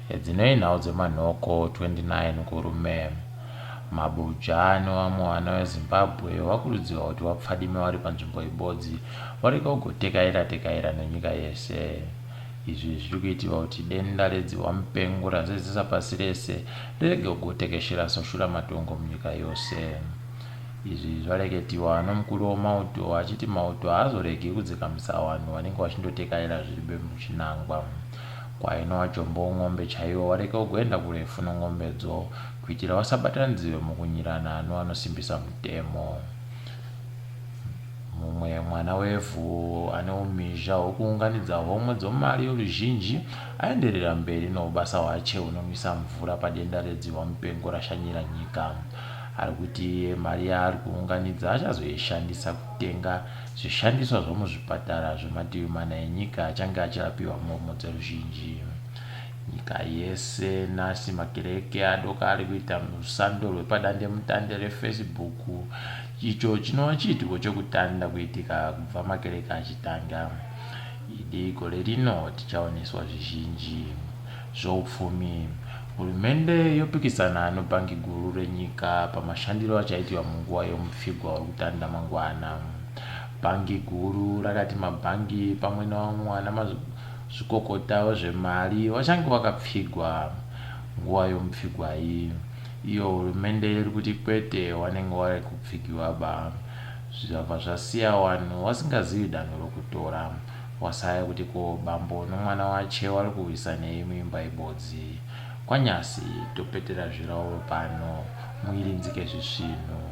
edzinoi nhau dzomanhoko 29 kurume. Mabuja nevamwe vana vezimbabwe vakurudzirwa kuti vapfadime vari panzvimbo ibodzi vareke kugotekaira nenyika yese. Izvi zviri kuitirwa kuti denda redzihwamupengo razezesa pasi rese rirege kugotekeshera seshura matongo munyika yose. Izvi zvareketiwa nomukuru wemauto achiti mauto haazoregi kudzikamisa vanhu vanenge vachindotekaira zviri muchinangwa. Kwaino vachombo ng'ombe chaivo vareke kugoenda kurefu neng'ombedzo kuitira vasabata nzive mukunyirana nevanosimbisa mutemo. Mumwe mwana wevhu ane umhizha hwekuunganidza homwe dzomari yoruzhinji aenderera mberi neubasa hwache hunomisa mvura padenda redzihwamupengo rashanyira nyika. Ari kuti mari yaari kuunganidza achazoishandisa kutenga zvishandiswa zvomuzvipatara zvemativi mana enyika achange achirapiwa mhomho dzeruzhinji. Nyika yese nhasi makereke adoko ari kuita rusando rwepadandemutande reFacebook, icho chinova chiitiko chekutanda kuitika kubva makereke achitanga. Idi gore rino tichaoneswa zvizhinji. Zvoupfumi, hurumende yopikisana nebhangi guru renyika pamashandiro achaitwa munguva yomupfigwa wekutanda mangwana. Bhangi guru rakati mabhangi pamwe nevamwe vana mazvikokota vezvemari vachange vakapfigwa nguva yomupfigwa iyi. Iyo hurumende iri kuti kwete vanenge vari kupfigiwa ba. Zvabva zvasiya vanhu vasingazivi danho rokutora. Wasaya kuti ko bambo nomwana wache vari kuwisa nei muimba ibodzi. Kwanyasi topetera zvirauro pano muirinzike zvisvino.